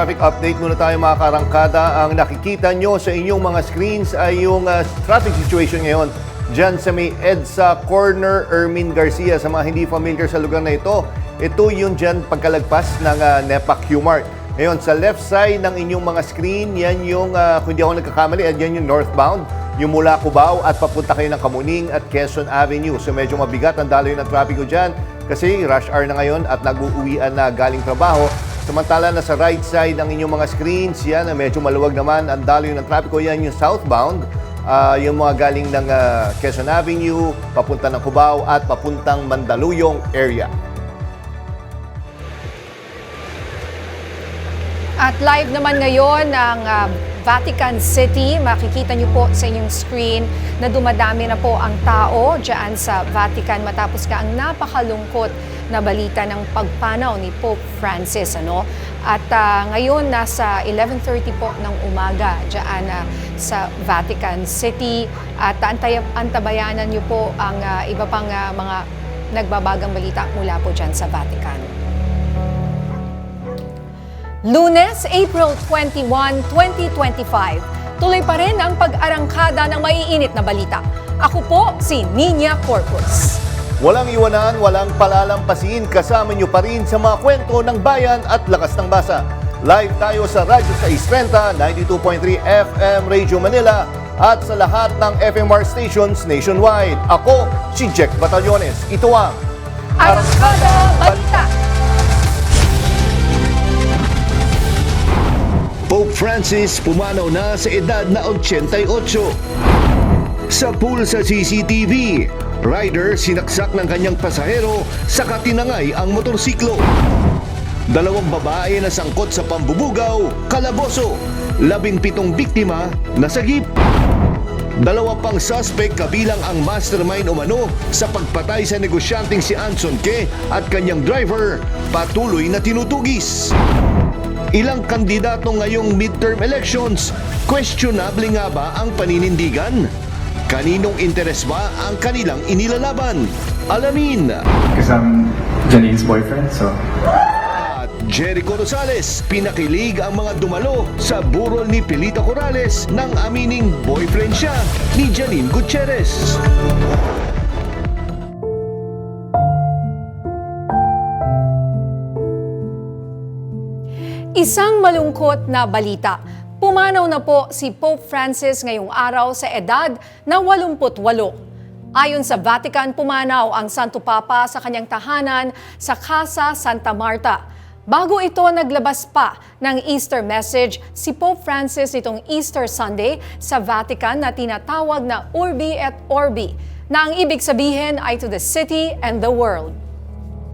traffic update muna tayo mga karangkada. Ang nakikita nyo sa inyong mga screens ay yung traffic situation ngayon dyan sa may EDSA Corner, Ermin Garcia. Sa mga hindi familiar sa lugar na ito yung dyan pagkalagpas ng NEPA Q-Mart. Ngayon, sa left side ng inyong mga screen, yan yung, kung di ako nagkakamali, yan yung northbound, yung mula Cubao at papunta kayo ng Kamuning at Quezon Avenue. So medyo mabigat ang daloy ng trapiko dyan kasi rush hour na ngayon at nag-uuwian na galing trabaho. Samantala na sa right side ng inyong mga screens, yan, medyo maluwag naman ang daloy ng trapiko. Yan yung southbound, yung mga galing ng Quezon Avenue, papunta ng Cubao at papuntang Mandaluyong area. At live naman ngayon ang Vatican City. Makikita niyo po sa inyong screen na dumadami na po ang tao dyan sa Vatican matapos ka ang napakalungkot na balita ng pagpanaw ni Pope Francis. At ngayon nasa 11:30 po ng umaga dyan sa Vatican City. At antabayanan niyo po ang iba pang mga nagbabagang balita mula po dyan sa Vatican. Lunes, April 21, 2025. Tuloy pa rin ang pag-arangkada ng maiinit na balita. Ako po si Nina Corpus. Walang iwanan, walang palalampasin, kasama nyo pa rin sa mga kwento ng bayan at lakas ng basa. Live tayo sa Radyo 630, 92.3 FM Radio Manila at sa lahat ng FMR stations nationwide. Ako si Jack Batallones. Ito ang Arangkada Balita. Pope Francis pumanaw na sa edad na 88. Sa pool sa CCTV, rider sinaksak ng kanyang pasahero sa katinangay ang motorsiklo. Dalawang babae na sangkot sa pambubugaw, kalaboso. 17 biktima nasagip. Dalawa pang suspect kabilang ang mastermind umano sa pagpatay sa negosyanteng si Anson Ke at kanyang driver patuloy na tinutugis. Ilang kandidato ngayong midterm elections, questionable nga ba ang paninindigan? Kaninong interes ba ang kanilang inilalaban? Alamin! Because I'm Janine's boyfriend, so... At Jericho Rosales, pinakilig ang mga dumalo sa burol ni Pilita Corrales nang amining boyfriend siya ni Janine Gutierrez. Isang malungkot na balita. Pumanaw na po si Pope Francis ngayong araw sa edad na 88. Ayon sa Vatican, pumanaw ang Santo Papa sa kanyang tahanan sa Casa Santa Marta. Bago ito naglabas pa ng Easter message si Pope Francis nitong Easter Sunday sa Vatican na tinatawag na Urbi et Orbi, na ang ibig sabihin ay to the city and the world.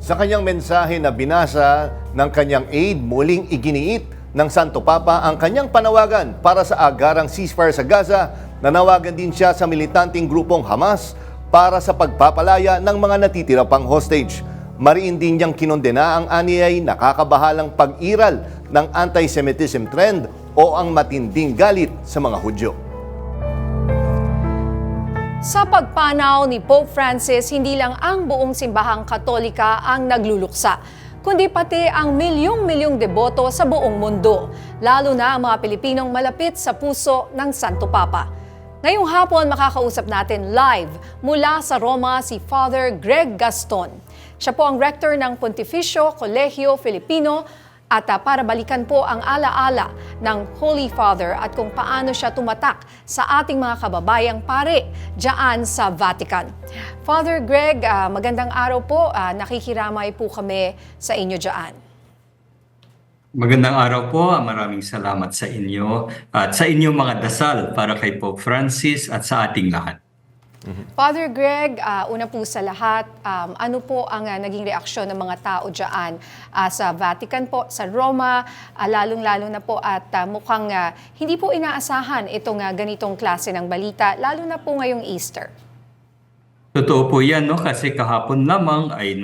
Sa kanyang mensahe na binasa ng kanyang aide, muling iginiit ng Santo Papa ang kanyang panawagan para sa agarang ceasefire sa Gaza. Nanawagan din siya sa militanteng grupong Hamas para sa pagpapalaya ng mga natitira pang hostage. Mariin din niyang kinondena ang aniyay nakakabahalang pag-iral ng anti-Semitism trend o ang matinding galit sa mga Hudyo. Sa pagpanaw ni Pope Francis, hindi lang ang buong simbahang Katolika ang nagluluksa, kundi pati ang milyong-milyong deboto sa buong mundo, lalo na ang mga Pilipinong malapit sa puso ng Santo Papa. Ngayong hapon, makakausap natin live mula sa Roma si Father Greg Gaston. Siya po ang rector ng Pontificio Colegio Filipino at para balikan po ang alaala ng Holy Father at kung paano siya tumatak sa ating mga kababayang pare dyan sa Vatican. Father Greg, magandang araw po. Nakikiramay po kami sa inyo dyan. Magandang araw po. Maraming salamat sa inyo at sa inyong mga dasal para kay Pope Francis at sa ating lahat. Father Greg, una po sa lahat, ano po ang naging reaksyon ng mga tao dyan sa Vatican po, sa Roma, lalong-lalo na po at mukhang hindi po inaasahan itong ganitong klase ng balita, lalo na po ngayong Easter. Totoo po yan, no? Kasi kahapon lamang ay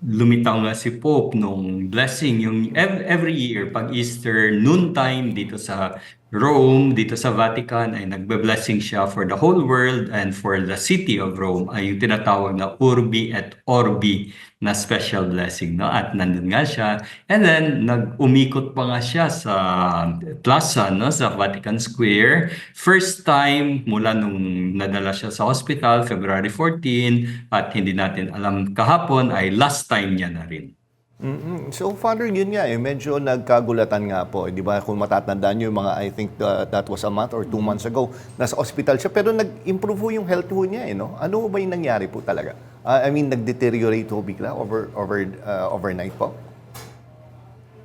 lumitaw nga si Pope nung blessing yung every year pag Easter noontime dito sa Rome, dito sa Vatican, ay nagbe-blessing siya for the whole world and for the city of Rome ay yung tinatawag na Urbi et Orbi na special blessing, no? At nandun nga siya. And then, nag-umikot pa nga siya sa plaza, no? Sa Vatican Square. First time mula nung nadala siya sa hospital, February 14, at hindi natin alam kahapon, ay last time niya na rin. So, Father, yun nga medyo nagkagulatan nga po. Di ba, kung matatandaan nyo yung mga, I think that was a month or 2 months ago, nasa hospital siya, pero nag-improve po yung health po niya, no? Ano ba yung nangyari po talaga? I mean, nag-deteriorate po bigla overnight po?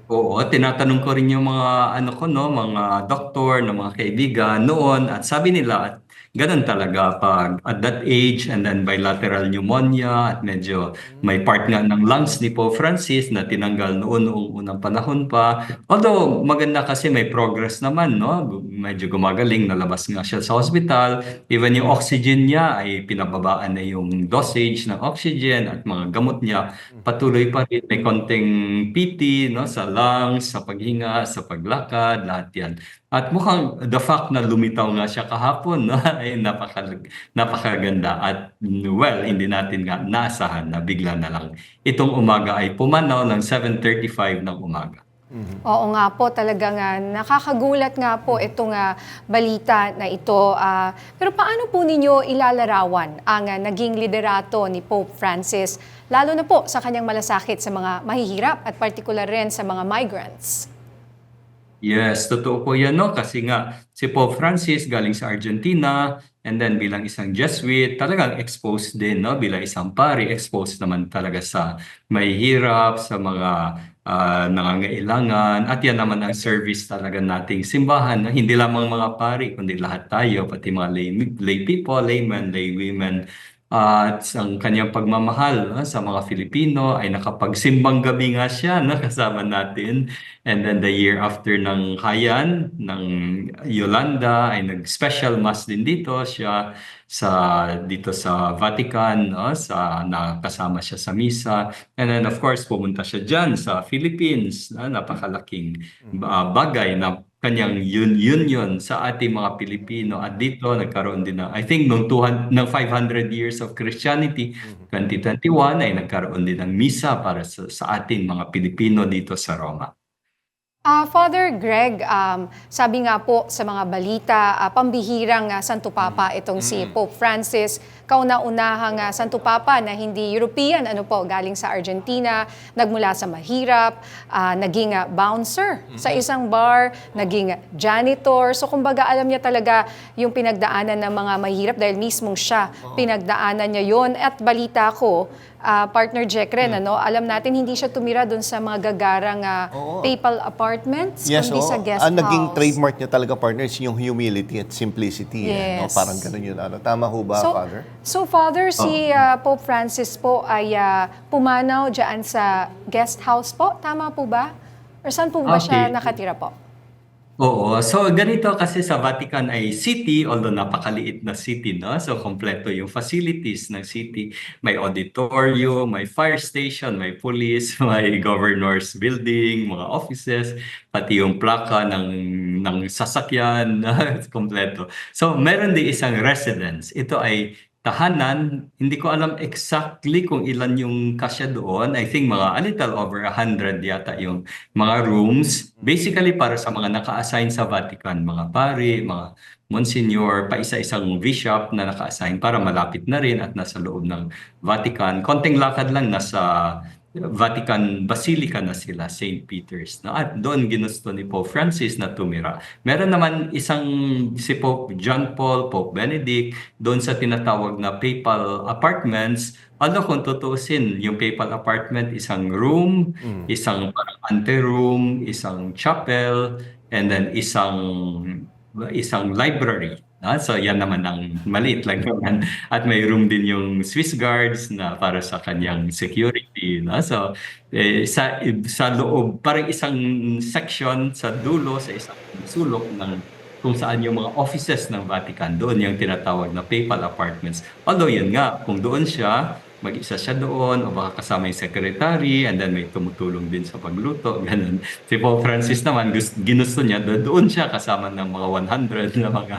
Oo, tinatanong ko rin yung mga ano ko no, mga doktor, ng mga kaibigan noon at sabi nila at ganun talaga pag at that age and then bilateral pneumonia at medyo may part nga ng lungs ni Pope Francis na tinanggal noong unang panahon pa. Although maganda kasi may progress naman no, medyo gumagaling, nalabas nga siya sa hospital. Even yung oxygen niya ay pinababaan na yung dosage ng oxygen at mga gamot niya. Patuloy pa rin may konting PT no sa lungs, sa paghinga, sa paglakad, lahat 'yan. At mukhang the fact na lumitaw nga siya kahapon no, ay napakaganda at well, hindi natin nga naasahan na bigla na lang itong umaga ay pumanaw ng 7:35 ng umaga. Oo nga po, talagang nakakagulat nga po itong balita na ito. Pero paano po ninyo ilalarawan ang naging liderato ni Pope Francis, lalo na po sa kanyang malasakit sa mga mahihirap at partikular rin sa mga migrants? Yes, totoo po yan, no? Kasi nga, si Pope Francis galing sa Argentina and then bilang isang Jesuit, talagang exposed din, no? Bilang isang pari, exposed naman talaga sa mahihirap, sa mga nangangailangan. At yan naman ang service talaga nating simbahan, no? Hindi lamang mga pari, kundi lahat tayo, pati mga lay people, laymen, lay women. At ang kanyang pagmamahal sa mga Filipino ay nakapagsimbang gabi nga siya no, kasama natin. And then the year after ng Hayan, ng Yolanda, ay nag-special mass din dito siya dito sa Vatican, no, nakasama siya sa misa. And then of course, pumunta siya dyan sa Philippines, napakalaking bagay na kanyang union sa ating mga Pilipino at dito nagkaroon din ng I think ng 500 years of Christianity 2021 ay nagkaroon din ng misa para sa ating mga Pilipino dito sa Roma. Father Greg, sabi nga po sa mga balita, pambihirang Santo Papa itong si Pope Francis, kauna-unahang Santo Papa na hindi European, galing sa Argentina, nagmula sa mahirap, naging bouncer sa isang bar, naging janitor. So kumbaga alam niya talaga yung pinagdaanan ng mga mahirap dahil mismong siya, pinagdaanan niya yon. At balita ko, partner Jack rin, alam natin hindi siya tumira doon sa mga gagarang papal apartments, kundi sa guest house. Ang naging trademark niya talaga, partners, yung humility at simplicity. No? Yes. Parang ganun yun. Tama ho ba, Father? So Father, si Pope Francis po ay pumanaw dyan sa guest house po. Tama po ba? Or saan po ba siya nakatira po? Oo, so ganito kasi sa Vatican ay city, although napakaliit na city, no? So kompleto yung facilities ng city. May auditorium, may fire station, may police, may governor's building, mga offices, pati yung plaka ng sasakyan, kompleto. So meron din isang residence. Ito ay tahanan, hindi ko alam exactly kung ilan yung kasya doon. I think mga a little over 100 yata yung mga rooms. Basically para sa mga naka-assign sa Vatican, mga pari, mga monsignor, pa isa-isang bishop na naka-assign para malapit na rin at nasa loob ng Vatican. Konting lakad lang, nasa Vatican Basilica na sila, St. Peter's. No? At doon ginusto ni Pope Francis na tumira. Meron naman si Pope John Paul, Pope Benedict, doon sa tinatawag na papal apartments. Although kung tutuusin, yung papal apartment, isang room, isang parang ante-room, isang chapel, and then isang library. So yan naman ang maliit lang naman. At may room din yung Swiss Guards na para sa kanyang security. So sa loob, parang isang section sa dulo, sa isang sulok ng kung saan yung mga offices ng Vatican, doon yung tinatawag na papal apartments. Although yun nga, kung doon siya, mag-isa siya doon o baka kasama yung secretary and then may tumutulong din sa pagluto, ganun. Si Pope Francis naman, ginusto niya, doon siya kasama ng mga 100 na mga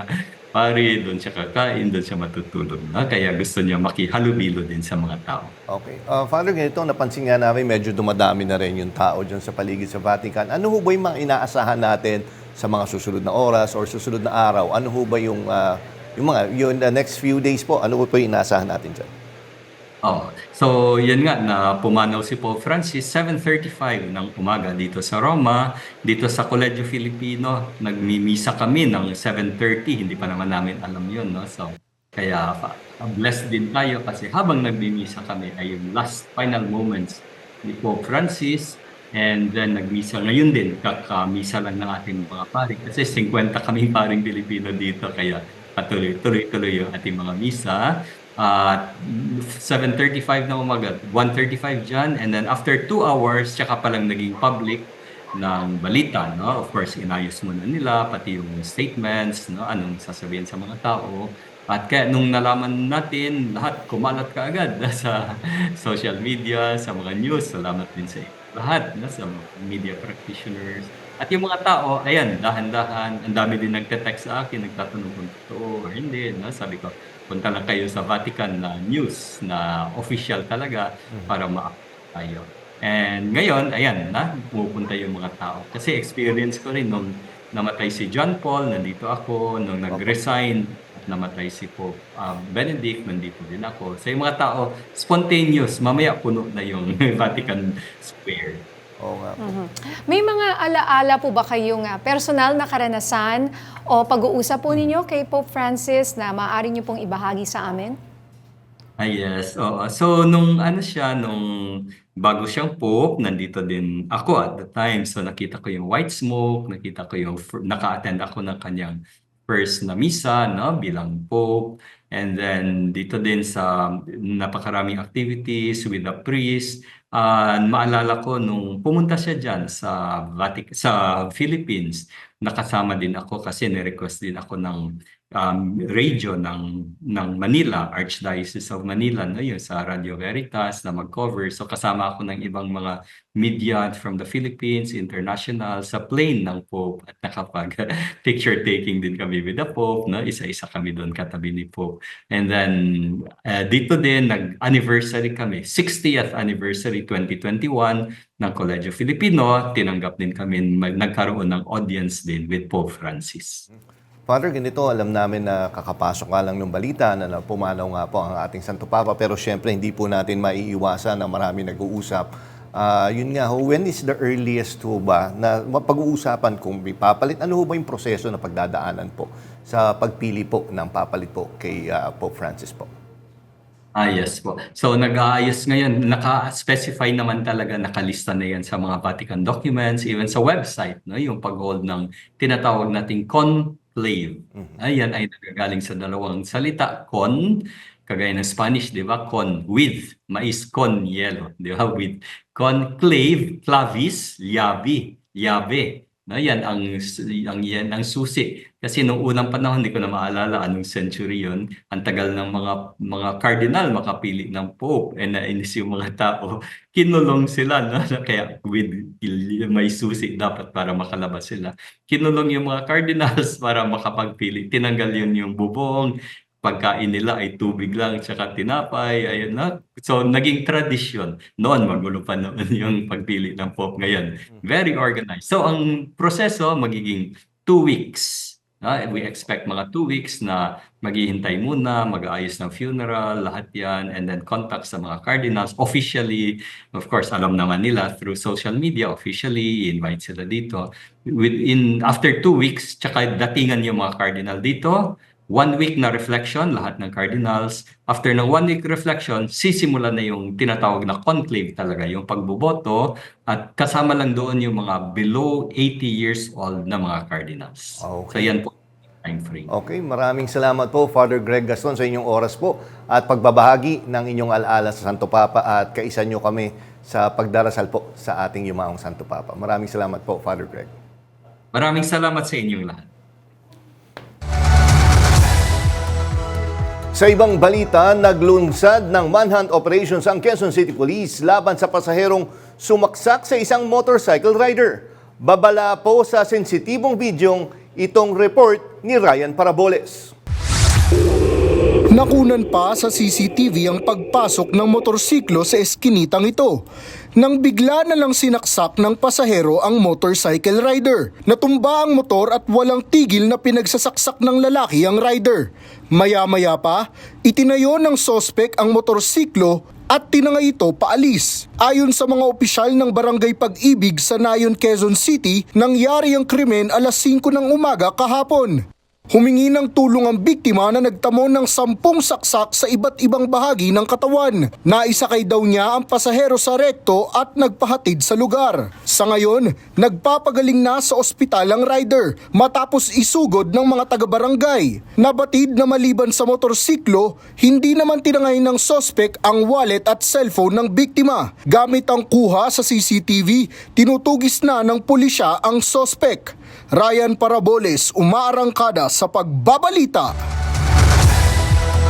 pari, doon siya kakain, doon siya matutulog. Kaya gusto niya makihalubilo din sa mga tao. Okay. Father, ganito, napansin nga namin medyo dumadami na rin yung tao dyan sa paligid sa Vatican. Ano ho ba yung mga inaasahan natin sa mga susunod na oras or susunod na araw? Ano ho ba yung the next few days po? Ano ho ba yung inaasahan natin dyan? So yun nga na pumanaw si Pope Francis 7:35 ng umaga dito sa Roma, dito sa Colegio Filipino. Nagmimisa kami ng 7:30, hindi pa naman namin alam yun, no? So kaya blessed din tayo kasi habang nagmimisa kami ay yung last final moments ni Pope Francis, and then nagmisa ngayon din, kakamisa lang ng ating mga pari kasi 50 kaming paring Pilipino dito, kaya tuloy-tuloy yung ating mga misa. 7:35 na umaga, 1:35 dyan, and then after 2 hours, tsaka palang naging public ng balita, no? Of course, inayos muna nila, pati yung statements, no? Anong sasabihin sa mga tao. At kaya nung nalaman natin, lahat kumalat ka agad sa social media, sa mga news. Salamat din sa lahat, no? Sa media practitioners. At yung mga tao, ayan, dahan-dahan, ang dami din nagte-text sa akin, nagtatanong kung totoo or hindi, no? Sabi ko, punta lang kayo sa Vatican na news na official talaga para ma-update tayo. And ngayon, ayan na, pupunta yung mga tao. Kasi experience ko rin nung namatay si John Paul, nandito ako. Nung nag-resign at namatay si Pope Benedict, nandito din ako. So yung mga tao, spontaneous, mamaya puno na yung Vatican Square. Oo nga po. May mga alaala po ba kayong personal na karanasan o pag-uusap po ninyo kay Pope Francis na maaari niyo pong ibahagi sa amin? Yes, oo. So nung bago siyang Pope, nandito din ako at the time. So nakita ko yung white smoke, nakita ko yung naka-attend ako ng kanyang first na misa, no, bilang Pope. And then dito din sa napakaraming activities with the priest. Maalala ko nung pumunta siya dyan sa Philippines, nakasama din ako kasi ni-request din ako ng radio ng Manila, Archdiocese of Manila, no, yung sa Radio Veritas na mag-cover. So kasama ako ng ibang mga media from the Philippines, international, sa plane ng Pope, at nakapag-picture taking din kami with the Pope, no? Isa-isa kami doon katabi ni Pope. And then dito din nag-anniversary kami, 60th anniversary 2021 ng Colegio Filipino. Tinanggap din kami, nagkaroon ng audience din with Pope Francis. Father, ganito, alam namin na kakapasok nga lang ng balita na pumanaw nga po ang ating Santo Papa, pero syempre hindi po natin maiiwasan na marami nag-uusap. Yun nga ho, when is the earliest ho ba na mapag-uusapan kung may papalit? Ano ho ba yung proseso na pagdadaanan po sa pagpili po ng papalit po kay Pope Francis po? Yes po. So nag-aayos ngayon, naka-specify naman talaga, nakalista na yan sa mga Vatican documents, even sa website, no? Yung pag-hold ng tinatawag nating conclave. Ayan ay nagagaling sa dalawang salita, con, kagaya ng Spanish, di ba? Con, with, mais con, yellow, di ba? With, conclave, clavis, llave, llave. No, yan ang susi. Kasi nung unang panahon, hindi ko na maalala anong century yun. Ang tagal ng mga cardinal makapili ng Pope. And nainis yung mga tao. Kinulong sila. No? Kaya may susi dapat para makalabas sila. Kinulong yung mga cardinals para makapagpili. Tinanggal yun yung bubong. Pagkain nila ay tubig lang tsaka tinapay, ayun na. So naging tradisyon. Noon magulo pa noon yung pagpili ng Pope. Ngayon, very organized. So ang proseso magiging 2 weeks. We expect mga 2 weeks na maghihintay muna, mag-aayos ng funeral, lahat yan, and then contact sa mga cardinals. Officially, of course, alam naman nila through social media, officially, invite sila dito. After 2 weeks, tsaka datingan yung mga cardinal dito. 1 week na reflection, lahat ng cardinals. After ng 1 week reflection, sisimula na yung tinatawag na conclave talaga, yung pagboboto, at kasama lang doon yung mga below 80 years old na mga cardinals. Okay. So yan po time frame. Okay, maraming salamat po, Father Greg Gaston, sa inyong oras po at pagbabahagi ng inyong alaala sa Santo Papa, at kaisa nyo kami sa pagdarasal po sa ating yumaong Santo Papa. Maraming salamat po, Father Greg. Maraming salamat sa inyong lahat. Sa ibang balita, naglunsad ng manhunt operations ang Quezon City Police laban sa pasaherong sumaksak sa isang motorcycle rider. Babala po sa sensitibong bidyong itong report ni Ryan Paraboles. Nakunan pa sa CCTV ang pagpasok ng motorsiklo sa eskinitang ito nang bigla na lang sinaksak ng pasahero ang motorcycle rider. Natumba ang motor at walang tigil na pinagsasaksak ng lalaki ang rider. Maya-maya pa, itinayo ng sospek ang motorsiklo at tinangay ito paalis. Ayon sa mga opisyal ng Barangay Pag-ibig sa Nayon, Quezon City, nangyari ang krimen alas 5 ng umaga kahapon. Humingi ng tulong ang biktima na nagtamo ng 10 saksak sa iba't ibang bahagi ng katawan. Naisakay daw niya ang pasahero sa rekto at nagpahatid sa lugar. Sa ngayon, nagpapagaling na sa ospital ang rider matapos isugod ng mga taga-barangay. Nabatid na maliban sa motorsiklo, hindi naman tinangay ng sospek ang wallet at cellphone ng biktima. Gamit ang kuha sa CCTV, tinutugis na ng pulisya ang sospek. Ryan Paraboles, umaarangkada sa pagbabalita.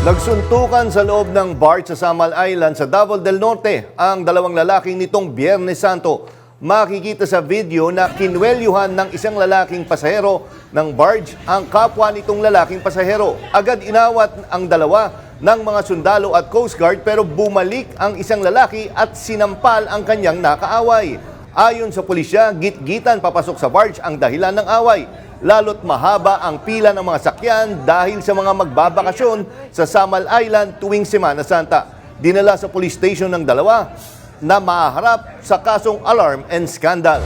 Nagsuntukan sa loob ng bar sa Samal Island sa Davao del Norte ang dalawang lalaking nitong Biyernes Santo. Makikita sa video na kinwelyuhan ng isang lalaking pasahero ng barge ang kapwa nitong lalaking pasahero. Agad inawat ang dalawa ng mga sundalo at Coast Guard pero bumalik ang isang lalaki at sinampal ang kanyang nakaaway. Ayon sa pulisya, git-gitan papasok sa barge ang dahilan ng away. Lalo't mahaba ang pila ng mga sakyan dahil sa mga magbabakasyon sa Samal Island tuwing Semana Santa. Dinala sa police station ng dalawa na maharap sa kasong alarm and scandal.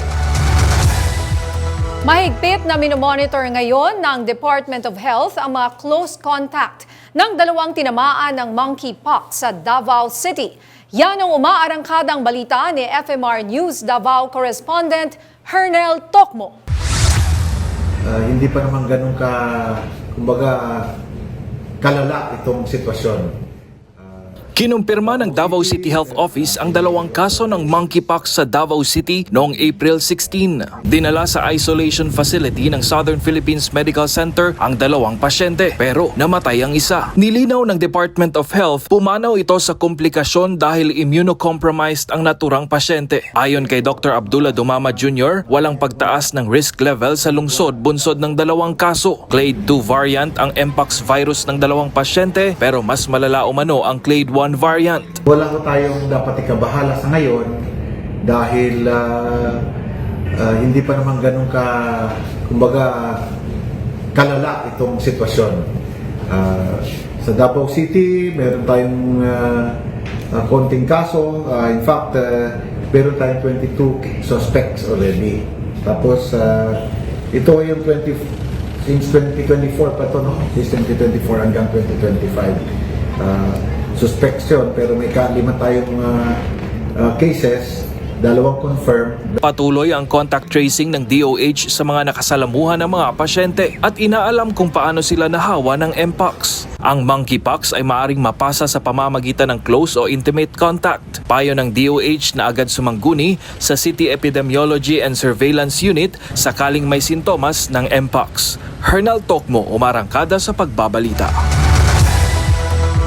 Mahigpit na minomonitor ngayon ng Department of Health ang mga close contact ng dalawang tinamaan ng monkeypox sa Davao City. Yan ang umaarangkadang balita ni FMR News Davao correspondent Hernel Tokmo. Hindi pa naman ganun kumbaga, kalala itong sitwasyon. Kinumpirma ng Davao City Health Office ang dalawang kaso ng monkeypox sa Davao City noong April 16. Dinala sa isolation facility ng Southern Philippines Medical Center ang dalawang pasyente pero namatay ang isa. Nilinaw ng Department of Health, pumanaw ito sa komplikasyon dahil immunocompromised ang naturang pasyente. Ayon kay Dr. Abdullah Dumama Jr., walang pagtaas ng risk level sa lungsod bunsod ng dalawang kaso. Clade 2 variant ang mpox virus ng dalawang pasyente pero mas malala umano ang Clade 1 variant. Wala ko tayong dapat ikabahala sa ngayon dahil hindi pa naman ganun kumbaga, kalala itong sitwasyon. Sa Davao City, meron tayong konting kaso. In fact, meron tayong 22 suspects already. Tapos, ito yung since 2024 pa ito, no? Since 2024 hanggang 2025. Suspects yun, pero may 5 tayong cases, 2 confirmed. Patuloy ang contact tracing ng DOH sa mga nakasalamuhan ng mga pasyente at inaalam kung paano sila nahawa ng mpox. Ang monkeypox ay maaring mapasa sa pamamagitan ng close o intimate contact. Payo ng DOH na agad sumangguni sa City Epidemiology and Surveillance Unit sakaling may sintomas ng mpox. Hernal Tokmo, umarangkada sa pagbabalita.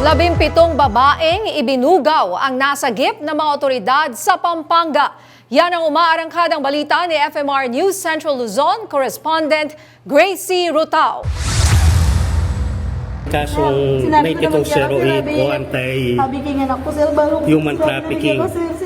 17 babaeng ibinugaw ang nasagip ng mga otoridad sa Pampanga. Yan ang umaarangkadang balita ni FMR News Central Luzon correspondent Gracie Rutao. Kasong 9208 o anti-human trafficking.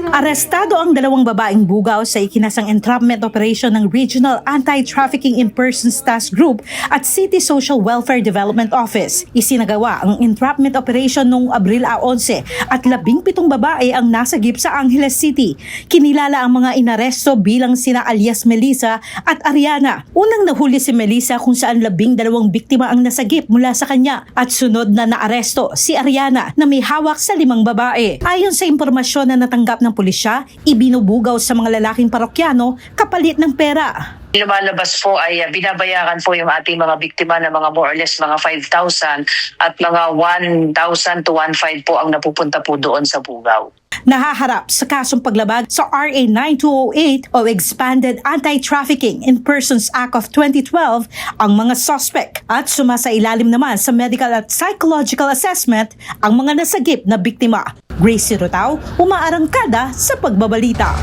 Arestado ang dalawang babaeng bugaw sa ikinasang entrapment operation ng Regional Anti-Trafficking in Persons Task Group at City Social Welfare Development Office. Isinagawa ang entrapment operation noong Abril 11 at 17 babae ang nasagip sa Angeles City. Kinilala ang mga inaresto bilang sina alias Melissa at Ariana. Unang nahuli si Melissa kung saan 12 biktima ang nasagip mula sa kanya at sunod na naaresto si Ariana na may hawak sa 5 babae. Ayon sa impormasyon na natanggap ng pulisya, ibinubugaw sa mga lalaking parokyano kapalit ng pera. Lumalabas po ay binabayaran po yung ating mga biktima na mga more or less mga 5,000 at mga 1,000 to 1,500 po ang napupunta po doon sa bugaw. Nahaharap sa kasong paglabag sa RA 9208 o Expanded Anti-Trafficking in Persons Act of 2012 ang mga suspect at sumasailalim naman sa medical at psychological assessment ang mga nasagip na biktima. Grace Rotao, umaarangkada sa pagbabalita.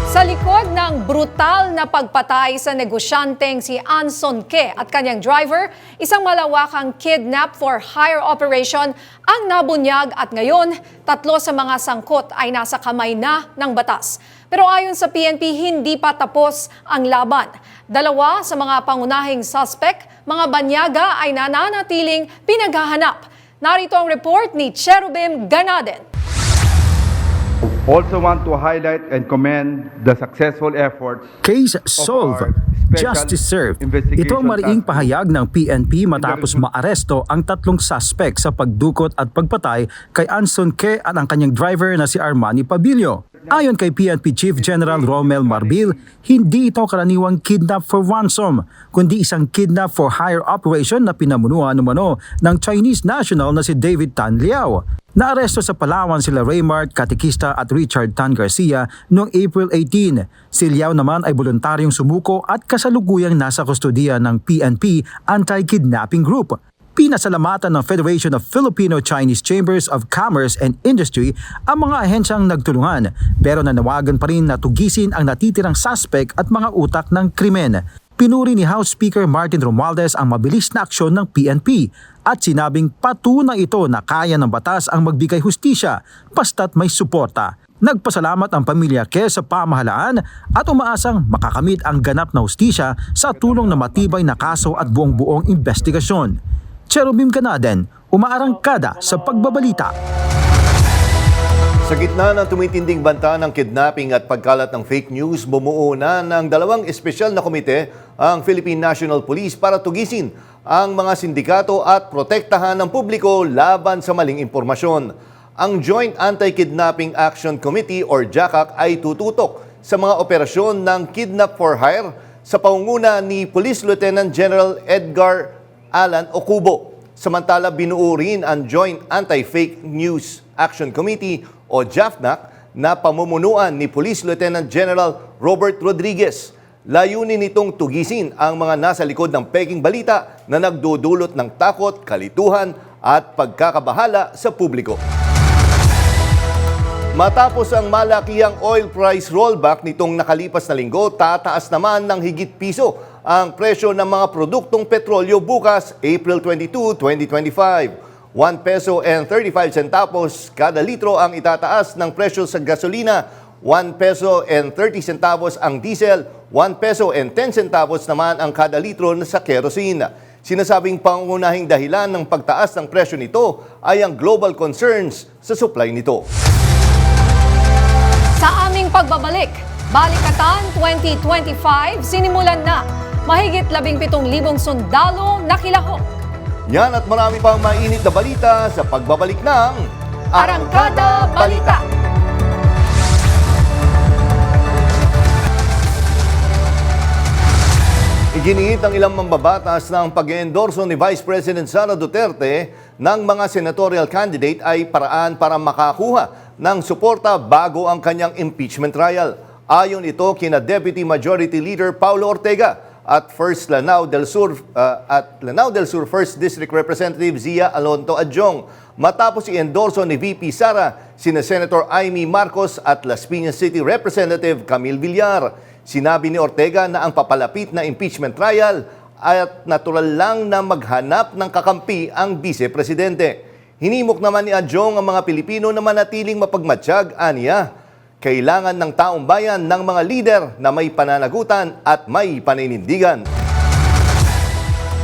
Sa likod ng brutal na pagpatay sa negosyanteng si Anson Ke at kanyang driver, isang malawakang kidnap for hire operation ang nabunyag at ngayon, 3 sa mga sangkot ay nasa kamay na ng batas. Pero ayon sa PNP, hindi pa tapos ang laban. 2 sa mga pangunahing suspect, mga banyaga ay nananatiling pinaghahanap. Narito ang report ni Cherubim Ganaden. Also want to highlight and commend the successful efforts. Case solved, justice served. Ito ang mariing pahayag ng PNP matapos maaresto ang 3 suspect sa pagdukot at pagpatay kay Anson Ke at ang kanyang driver na si Armani Pabilio. Ayon kay PNP Chief General Romel Marbil, hindi ito karaniwang kidnap for ransom, kundi isang kidnap for hire operation na pinamunuan umano ng Chinese national na si David Tan Liao. Naaresto sa Palawan sila Raymart Katekista at Richard Tan Garcia noong April 18. Si Liao naman ay voluntaryong sumuko at kasalukuyang nasa kustodiya ng PNP Anti-Kidnapping Group. Pinasalamatan ng Federation of Filipino-Chinese Chambers of Commerce and Industry ang mga ahensyang nagtulungan, pero nanawagan pa rin na tugisin ang natitirang suspect at mga utak ng krimen. Pinuri ni House Speaker Martin Romualdez ang mabilis na aksyon ng PNP at sinabing patunay ito na kaya ng batas ang magbigay hustisya basta't may suporta. Nagpasalamat ang pamilya Ke sa pamahalaan at umaasang makakamit ang ganap na hustisya sa tulong na matibay na kaso at buong-buong investigasyon. Cherubim Ganaden, umaarangkada sa pagbabalita. Sa gitna ng tumitinding banta ng kidnapping at pagkalat ng fake news, bumuo na ng 2 espesyal na komite ang Philippine National Police para tugisin ang mga sindikato at protektahan ng publiko laban sa maling impormasyon. Ang Joint Anti-Kidnapping Action Committee or JACAC ay tututok sa mga operasyon ng Kidnap for Hire sa pangunguna ni Police Lieutenant General Edgar Alan Ocubo. Samantala, binuo rin ang Joint Anti-Fake News Action Committee o JAFNAC na pamumunuan ni Police Lieutenant General Robert Rodriguez. Layunin nitong tugisin ang mga nasa likod ng peking balita na nagdudulot ng takot, kalituhan at pagkakabahala sa publiko. Matapos ang malakihang oil price rollback nitong nakalipas na linggo, tataas naman ng higit piso ang presyo ng mga produktong petrolyo bukas, April 22, 2025. 1 peso and 35 centavos kada litro ang itataas ng presyo sa gasolina, 1 peso and 30 centavos ang diesel, 1 peso and 10 centavos naman ang kada litro sa kerosene. Sinasabing pangunahing dahilan ng pagtaas ng presyo nito ay ang global concerns sa supply nito. Sa aming pagbabalik, Balikatan 2025 sinimulan na. Mahigit 17,000 sundalo nakilahok. Yan at marami pang mainit na balita sa pagbabalik ng Arangkada Balita. Iginiit ng ilang mambabatas na ang pag-endorso ni Vice President Sara Duterte ng mga senatorial candidate ay paraan para makakuha ng suporta bago ang kanyang impeachment trial. Ayon ito kina Deputy Majority Leader Paulo Ortega at Lanao del Sur 1st District Representative Zia Alonto Adjong. Matapos i-endorso ni VP Sara sina Senator Amy Marcos at Las Piñas City Representative Camille Villar. Sinabi ni Ortega na ang papalapit na impeachment trial at natural lang na maghanap ng kakampi ang Vice-Presidente. Hinimok naman ni Adjong ang mga Pilipino na manatiling mapagmatsyag, aniya. Kailangan ng taong bayan ng mga lider na may pananagutan at may paninindigan.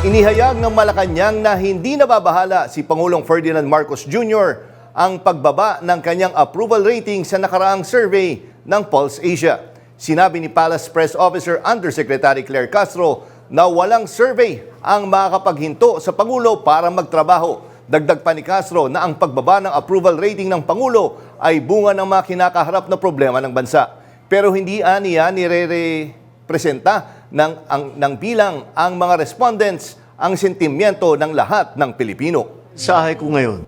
Inihayag ng Malacanang na hindi nababahala si Pangulong Ferdinand Marcos Jr. ang pagbaba ng kanyang approval rating sa nakaraang survey ng Pulse Asia. Sinabi ni Palace Press Officer Undersecretary Claire Castro na walang survey ang makakapaghinto sa Pangulo para magtrabaho. Dagdag pa ni Castro na ang pagbaba ng approval rating ng Pangulo ay bunga ng mga kinakaharap na problema ng bansa. Pero hindi aniya nire-representa ng bilang ang mga respondents ang sentimiento ng lahat ng Pilipino. Sahay ko ngayon,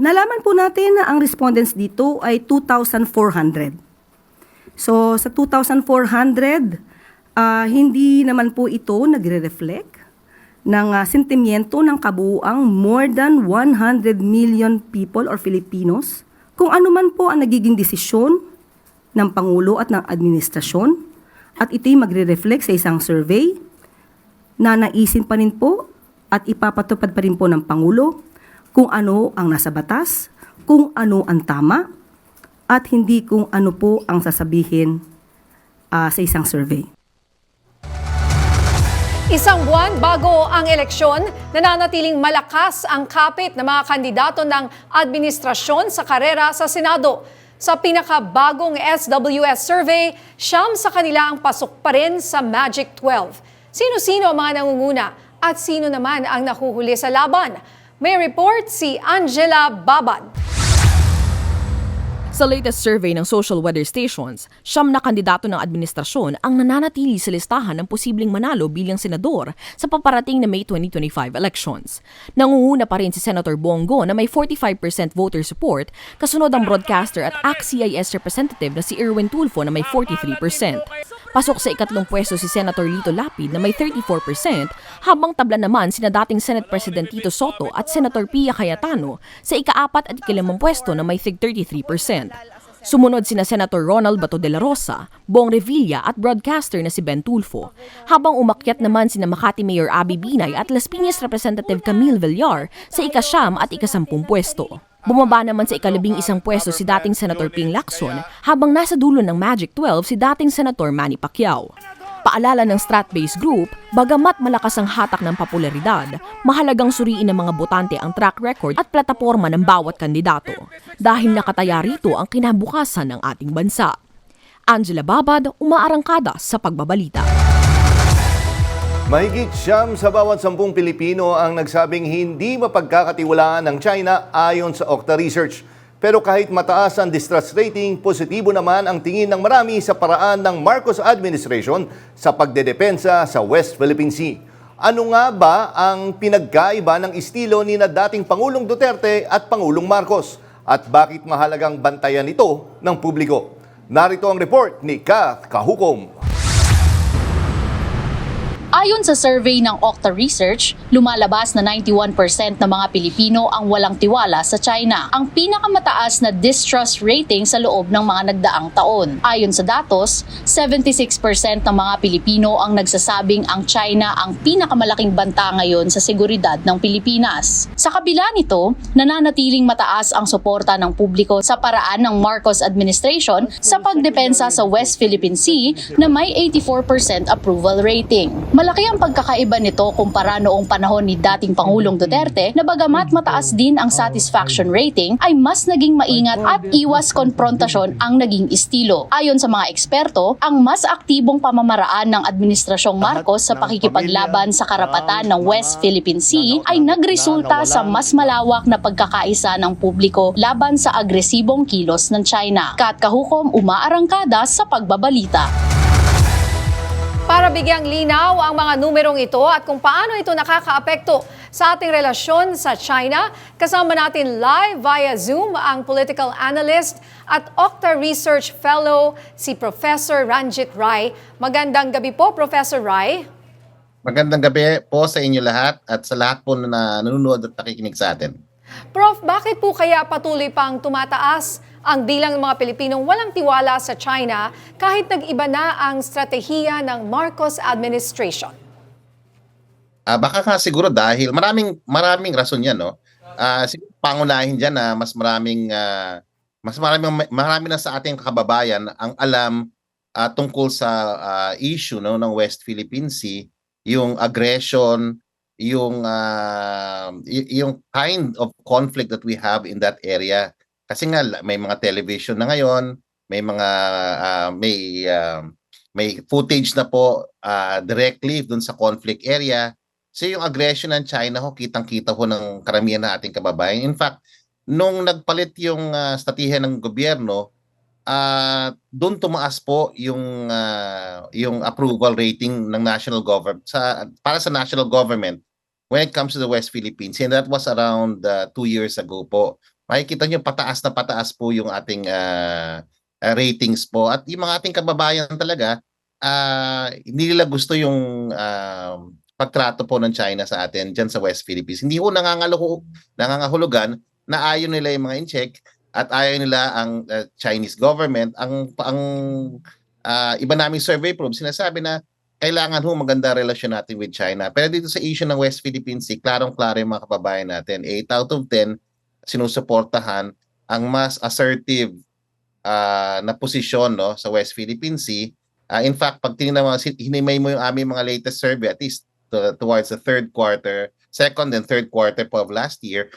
Nalaman po natin na ang respondents dito ay 2,400. So sa 2,400, hindi naman po ito nagre-reflect ng sentimiento ng kabuuang more than 100 million people or Filipinos kung ano man po ang nagiging desisyon ng Pangulo at ng administrasyon, at ito'y magre-reflect sa isang survey na naisin pa rin po at ipapatupad pa rin po ng Pangulo kung ano ang nasa batas, kung ano ang tama, at hindi kung ano po ang sasabihin sa isang survey. Isang buwan bago ang eleksyon, nananatiling malakas ang kapit ng mga kandidato ng administrasyon sa karera sa Senado. Sa pinakabagong SWS survey, 9 sa kanila ang pasok pa rin sa Magic 12. Sino-sino ang mga nangunguna at sino naman ang nahuhuli sa laban? May report si Angela Babad. Sa latest survey ng social weather stations, 9 na kandidato ng administrasyon ang nananatili sa listahan ng posibleng manalo bilang senador sa paparating na May 2025 elections. Nangunguna pa rin si Senator Bongo na may 45% voter support, kasunod ang broadcaster at ACT-CIS representative na si Erwin Tulfo na may 43%. Pasok sa ikatlong pwesto si Senator Lito Lapid na may 34%, habang tabla naman sina dating Senate President Tito Soto at Senator Pia Cayetano sa ika-4 at ika-5 pwesto na may 33%. Sumunod sina Senator Ronald Bato de la Rosa, Bong Revilla at broadcaster na si Ben Tulfo, habang umakyat naman sina Makati Mayor Abby Binay at Las Piñas Representative Camille Villar sa ika-9 at ika-10 pwesto. Bumaba naman sa ika-11 pwesto si dating Senator Ping Lacson, habang nasa dulo ng Magic 12 si dating Senator Manny Pacquiao. Paalala ng Strat-based group, bagamat malakas ang hatak ng popularidad, mahalagang suriin ng mga botante ang track record at plataporma ng bawat kandidato, dahil nakataya rito ang kinabukasan ng ating bansa. Angela Babad, umaarangkada sa pagbabalita. Mahigit 9 sa bawat 10 Pilipino ang nagsabing hindi mapagkakatiwalaan ng China ayon sa Okta Research. Pero kahit mataas ang distrust rating, positibo naman ang tingin ng marami sa paraan ng Marcos administration sa pagdedepensa sa West Philippine Sea. Ano nga ba ang pinagkaiba ng estilo ni na dating Pangulong Duterte at Pangulong Marcos? At bakit mahalagang bantayan ito ng publiko? Narito ang report ni Kath Kahukom. Ayon sa survey ng Okta Research, lumalabas na 91% ng mga Pilipino ang walang tiwala sa China, ang pinakamataas na distrust rating sa loob ng mga nagdaang taon. Ayon sa datos, 76% ng mga Pilipino ang nagsasabing ang China ang pinakamalaking banta ngayon sa seguridad ng Pilipinas. Sa kabila nito, nananatiling mataas ang suporta ng publiko sa paraan ng Marcos administration sa pagdepensa sa West Philippine Sea na may 84% approval rating. Malaki ang pagkakaiba nito kumpara noong panahon ni dating Pangulong Duterte na bagamat mataas din ang satisfaction rating ay mas naging maingat at iwas konfrontasyon ang naging estilo. Ayon sa mga eksperto, ang mas aktibong pamamaraan ng Administrasyong Marcos sa pakikipaglaban sa karapatan ng West Philippine Sea ay nagresulta sa mas malawak na pagkakaisa ng publiko laban sa agresibong kilos ng China. Kat Kahukom, umaarangkada sa pagbabalita. Para bigyang linaw ang mga numerong ito at kung paano ito nakakaapekto sa ating relasyon sa China, kasama natin live via Zoom ang political analyst at Okta Research Fellow si Professor Ranjit Rai. Magandang gabi po, Professor Rai. Magandang gabi po sa inyo lahat at sa lahat po na nanonood at nakikinig sa atin. Prof, bakit po kaya patuloy pang tumataas ang bilang ng mga Pilipinong walang tiwala sa China kahit nag-iba na ang stratehiya ng Marcos administration? Baka ka siguro dahil maraming rason yan, no? Siguro pangunahin diyan na marami na sa ating kababayan ang alam tungkol sa issue, no, ng West Philippine Sea, yung aggression, yung kind of conflict that we have in that area. Kasi nga may mga television na ngayon, may mga may footage na po directly dun sa conflict area. So yung aggression ng China ho, kitang-kita ho ng karamihan ng ating kababayan. In fact, nung nagpalit yung strategiya ng gobyerno, doon tumaas po yung approval rating ng national government para sa national government when it comes to the West Philippines. And that was around 2 years ago po. makikita nyo pataas po yung ating ratings po. At yung mga ating kababayan talaga, hindi nila gusto yung pagtrato po ng China sa atin dyan sa West Philippines. Hindi ko nangangahulugan na ayaw nila yung mga in-check at ayaw nila ang Chinese government. Ang iba naming survey probe, sinasabi na kailangan maganda relasyon natin with China. Pero dito sa issue ng West Philippine Sea, klarong-klaro yung mga kababayan natin. 8 out of 10 sinusuportahan ang mas assertive na posisyon, no, sa West Philippine Sea. In fact, pag tinignan mo, hinimay mo yung aming mga latest survey, at least towards the second and third quarter po of last year,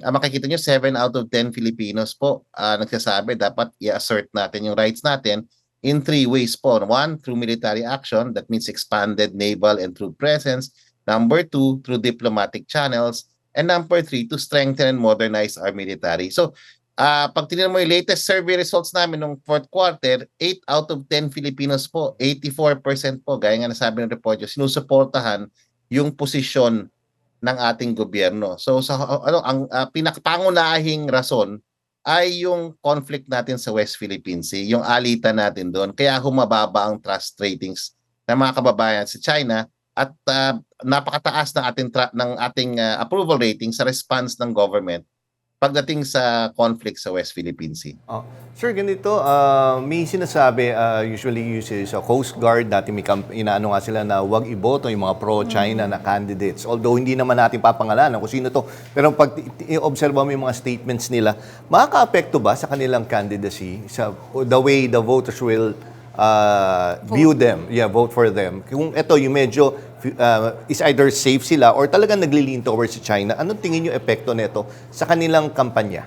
makikita nyo 7 out of 10 Filipinos po nagsasabi dapat i-assert natin yung rights natin in 3 ways po. 1, through military action, that means expanded naval and troop presence. Number 2, through diplomatic channels. And number 3, to strengthen and modernize our military. So, pag tinignan mo yung latest survey results namin nung fourth quarter, 8 out of 10 Filipinos po, 84% po, gaya nga nasabi ng report nyo, sinusuportahan yung posisyon ng ating gobyerno. So, ang pinakapangunahing rason ay yung conflict natin sa West Philippine Sea, yung alitan natin doon. Kaya humababa ang trust ratings ng mga kababayan sa China at napakataas ng ating approval rating sa response ng government pagdating sa conflict sa West Philippine Sea. Sir, ganito, may sinasabi, usually sa Coast Guard, dati may inaano nga sila na huwag iboto yung mga pro-China na candidates. Although hindi naman natin papangalanan kung sino to. Pero pag i-observe mo yung mga statements nila, makaka-apekto ba sa kanilang candidacy, sa the way the voters will view them, vote for them? Kung ito yung medyo is either safe sila or talagang nagli-lean towards si China, anong tingin nyo epekto nito sa kanilang kampanya?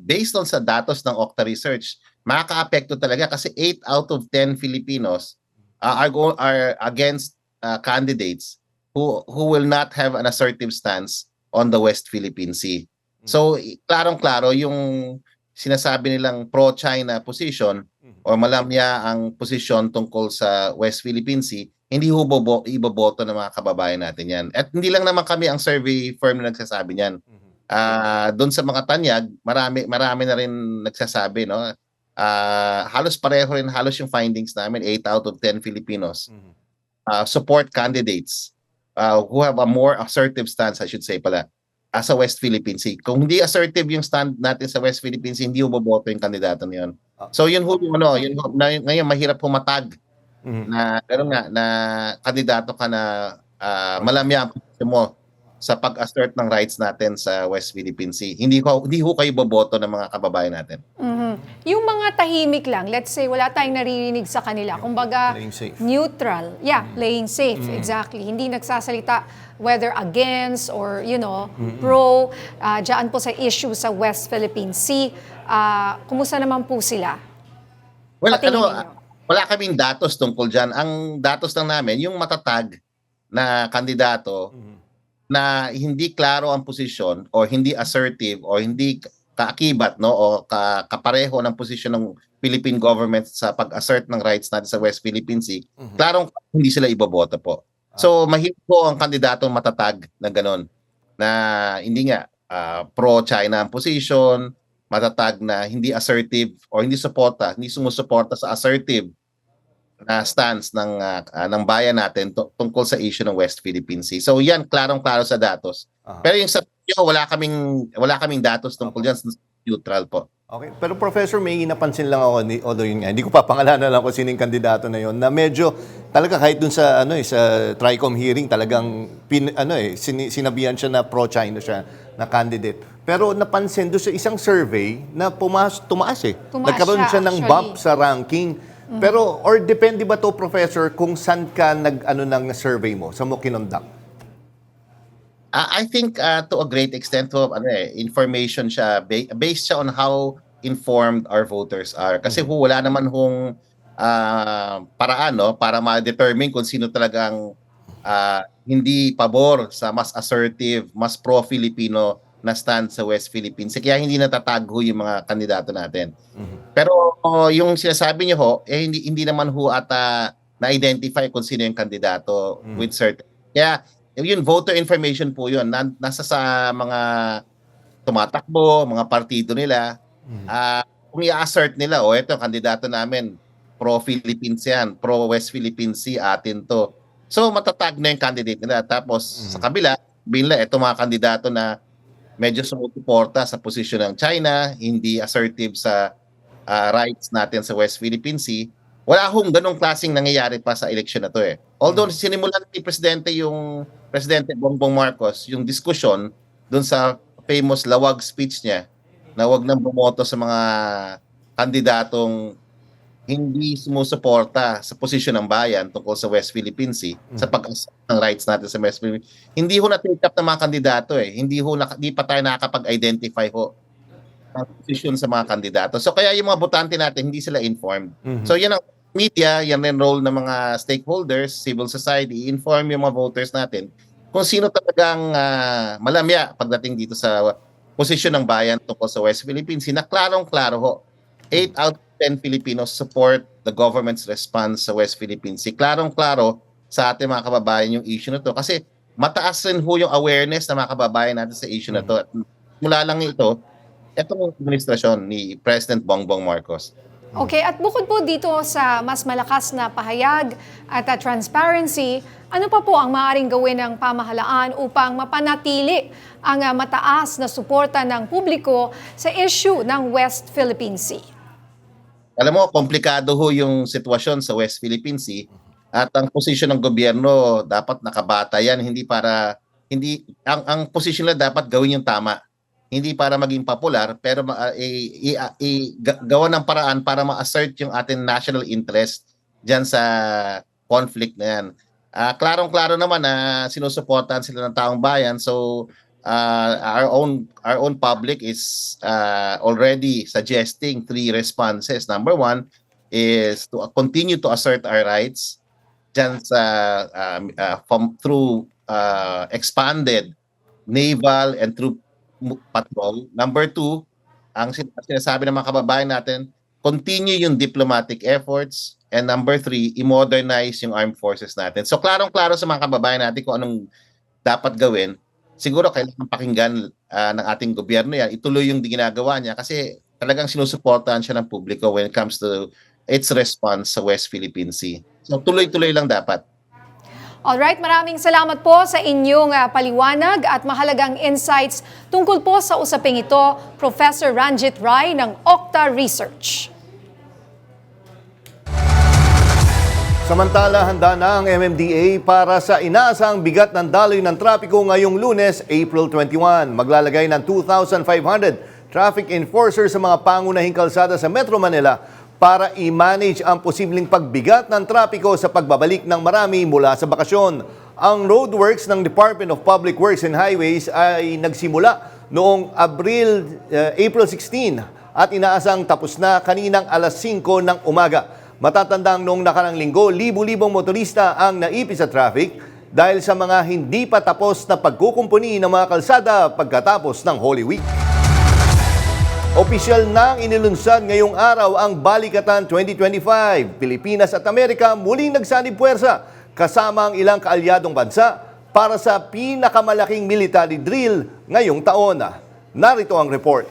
Based on sa datos ng Okta Research, makaka-apekto talaga kasi 8 out of 10 Filipinos are against candidates who will not have an assertive stance on the West Philippine Sea. So, klarong-klaro yung sinasabi nilang pro-China position o malamya ang posisyon tungkol sa West Philippine Sea, hindi iboboto ng mga kababayan natin yan. At hindi lang naman kami ang survey firm na nagsasabi niyan. Doon sa mga tanyag, marami na rin nagsasabi, no? Halos pareho rin, halos yung findings namin, 8 out of 10 Filipinos support candidates who have a more assertive stance, I should say pala, sa West Philippine Sea. Kung hindi assertive yung stand natin sa West Philippine Sea, hindi boboto yung kandidato na yun. So yun ngayon mahirap pumatag na gano'n nga, na kandidato ka na malamya ang posisyon mo sa pag-assert ng rights natin sa West Philippine Sea. Hindi ho kayo boboto ng mga kababayan natin. Yung mga tahimik lang, let's say wala tayong naririnig sa kanila, kumbaga neutral. Playing safe, exactly. Hindi nagsasalita whether against or, pro, dyan po sa issue sa West Philippine Sea. Kumusta naman po sila? Well, wala kaming datos tungkol dyan. Ang datos lang namin, yung matatag na kandidato na hindi klaro ang posisyon o hindi assertive o hindi kaakibat, no, o kapareho ng posisyon ng Philippine government sa pag-assert ng rights natin sa West Philippine Sea, klarong hindi sila iboboto po. So mahirap po ang kandidatong matatag na gano'n, na hindi nga pro-China ang position, matatag na hindi assertive o hindi sumusuporta sa assertive na stance ng bayan natin tungkol sa issue ng West Philippine Sea. So yan, klarong-klaro sa datos. Pero yung sa wala kaming datos tungkol yan, neutral po. Okay, pero Professor, may napansin lang ako, although yun nga, hindi ko papangalanan lang kung sino yung kandidato na yun, na medyo talaga kahit dun sa sa TRICOM hearing, talagang sinabihan siya na pro-China siya na candidate. Pero napansin doon sa isang survey na tumaas eh. Nagkaroon siya ng bump sa ranking. Pero or depende ba to, Professor, kung saan ka ng survey mo, sa mo kinonduct? I think to a great extent information siya, based siya on how informed our voters are. Kasi wala naman hong paraan, no, para ma-determine kung sino talagang hindi pabor sa mas assertive, mas pro-Filipino na stand sa West Philippines. Kaya hindi natatagho yung mga kandidato natin. Pero yung sinasabi niyo ho, hindi naman ho ata na-identify kung sino yung kandidato with certain. Kaya Yun, voter information po yun. Nasa sa mga tumatakbo, mga partido nila. Kung i-assert nila, eto, kandidato namin, pro-Philippines yan, pro-West Philippines Sea, atin to. So, matatag na yung candidate nila. Tapos, sa kabila, binla, eto mga kandidato na medyo sumusuporta sa posisyon ng China, hindi assertive sa rights natin sa West Philippine Sea. Wala hong ganong klaseng nangyayari pa sa eleksyon na to eh. Although sinimulan ni Presidente Bongbong Marcos yung diskusyon dun sa famous lawag speech niya na wag nang bumoto sa mga kandidatong hindi sumusuporta sa posisyon ng bayan tungkol sa West Philippine Sea, sa pag-asert ng rights natin sa West Philippine Sea. Hindi ho na-take up ng mga kandidato eh. Hindi pa tayo nakakapag-identify ho ng posisyon sa mga kandidato. So kaya yung mga botante natin, hindi sila informed. So yan ang media, yan ang role ng mga stakeholders, civil society, inform yung mga voters natin kung sino talagang malamya pagdating dito sa posisyon ng bayan tungkol sa West Philippine Sea na klarong-klaro ho. 8 out of 10 Filipinos support the government's response sa West Philippine Sea. Klarong-klaro sa ating mga kababayan yung issue na to kasi mataas rin ho yung awareness ng mga kababayan natin sa issue na to. At mula lang ito, itong administrasyon ni President Bongbong Marcos. Okay, at bukod po dito sa mas malakas na pahayag at transparency, ano pa po ang maaaring gawin ng pamahalaan upang mapanatili ang mataas na suporta ng publiko sa issue ng West Philippine Sea? Alam mo, komplikado ho yung sitwasyon sa West Philippine Sea at ang posisyon ng gobyerno dapat nakabata yan, ang posisyon nila dapat gawin yung tama. Hindi para maging popular, pero gawa ng paraan para ma-assert yung ating national interest dyan sa conflict na yan. Klarong-klaro naman na sinusuportahan sila ng taong bayan. So, our own public is already suggesting 3 responses. Number 1 is to continue to assert our rights dyan sa, through expanded naval and troop patrol. Number 2, ang sinasabi ng mga kababayan natin, continue yung diplomatic efforts. And number 3, i-modernize yung armed forces natin. So klarong-klaro sa mga kababayan natin kung anong dapat gawin. Siguro kailangan pakinggan ng ating gobyerno yan. Ituloy yung ginagawa niya kasi talagang sinusuportahan siya ng publiko when it comes to its response sa West Philippine Sea. So tuloy-tuloy lang dapat. Alright, maraming salamat po sa inyong paliwanag at mahalagang insights tungkol po sa usaping ito, Professor Ranjit Rai ng Okta Research. Samantala, handa na ang MMDA para sa inaasang bigat ng daloy ng trapiko ngayong Lunes, April 21. Maglalagay ng 2,500 traffic enforcers sa mga pangunahing kalsada sa Metro Manila para i-manage ang posibleng pagbigat ng trapiko sa pagbabalik ng marami mula sa bakasyon. Ang roadworks ng Department of Public Works and Highways ay nagsimula noong April 16 at inaasang tapos na kaninang alas 5 ng umaga. Matatandang noong nakarang linggo, libu-libong motorista ang naipit sa traffic dahil sa mga hindi pa tapos na pagkukumpuni ng mga kalsada pagkatapos ng Holy Week. Opisyal nang inilunsad ngayong araw ang Balikatan 2025. Pilipinas at Amerika muling nagsanib puwersa kasama ang ilang kaalyadong bansa para sa pinakamalaking military drill ngayong taon. Narito ang report.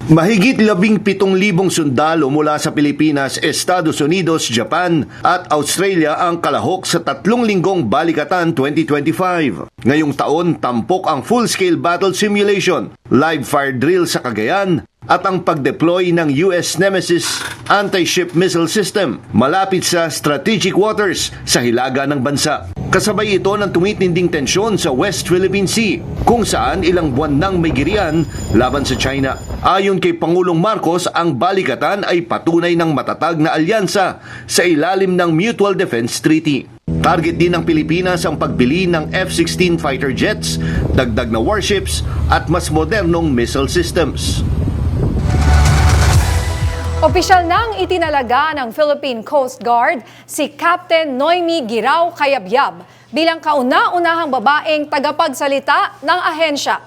Mahigit 17,000 sundalo mula sa Pilipinas, Estados Unidos, Japan at Australia ang kalahok sa 3 linggong Balikatan 2025. Ngayong taon, tampok ang full-scale battle simulation, live fire drill sa Cagayan at ang pag-deploy ng US Nemesis anti-ship missile system malapit sa strategic waters sa hilaga ng bansa. Kasabay ito ng tumitinding tensyon sa West Philippine Sea kung saan ilang buwan nang may girian laban sa China. Ayon kay Pangulong Marcos, ang Balikatan ay patunay ng matatag na alyansa sa ilalim ng Mutual Defense Treaty. Target din ng Pilipinas ang pagbili ng F-16 fighter jets, dagdag na warships at mas modernong missile systems. Opisyal nang itinalaga ng Philippine Coast Guard si Captain Noemi Girao Cayabyab bilang kauna-unahang babaeng tagapagsalita ng ahensya.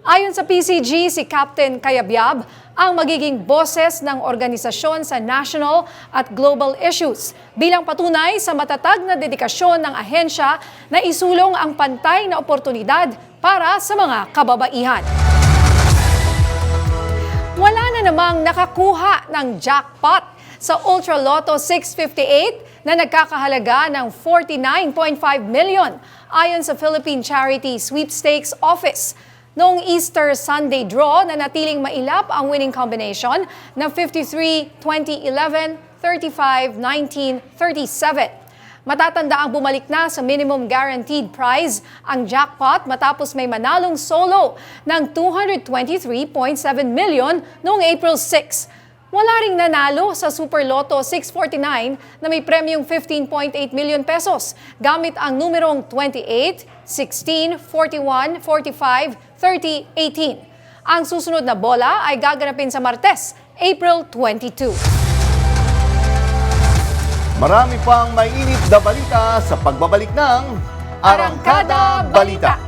Ayon sa PCG, si Captain Cayabyab ang magiging boses ng organisasyon sa national at global issues bilang patunay sa matatag na dedikasyon ng ahensya na isulong ang pantay na oportunidad para sa mga kababaihan. Wala na namang nakakuha ng jackpot sa Ultra Lotto 658 na nagkakahalaga ng 49.5 million ayon sa Philippine Charity Sweepstakes Office. Noong Easter Sunday draw, nanatiling mailap ang winning combination ng 53, 20, 11, 35, 19, 37. Matatanda ang bumalik na sa minimum guaranteed prize ang jackpot matapos may manalong solo ng 223.7 million noong April 6. Wala ring nanalo sa Super Lotto 649 na may premyong 15.8 million pesos gamit ang numerong 28, 16, 41, 45, 30, 18. Ang susunod na bola ay gaganapin sa Martes, April 22. Marami pang mainit na balita sa pagbabalik ng Arangkada Balita.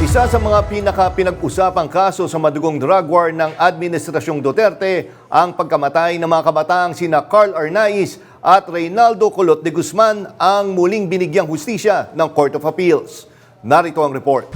Isa sa mga pinag-usapang kaso sa madugong drug war ng Administrasyong Duterte ang pagkamatay ng mga kabataang sina Carl Arnaiz at Reynaldo Colot de Guzman ang muling binigyang hustisya ng Court of Appeals. Narito ang report.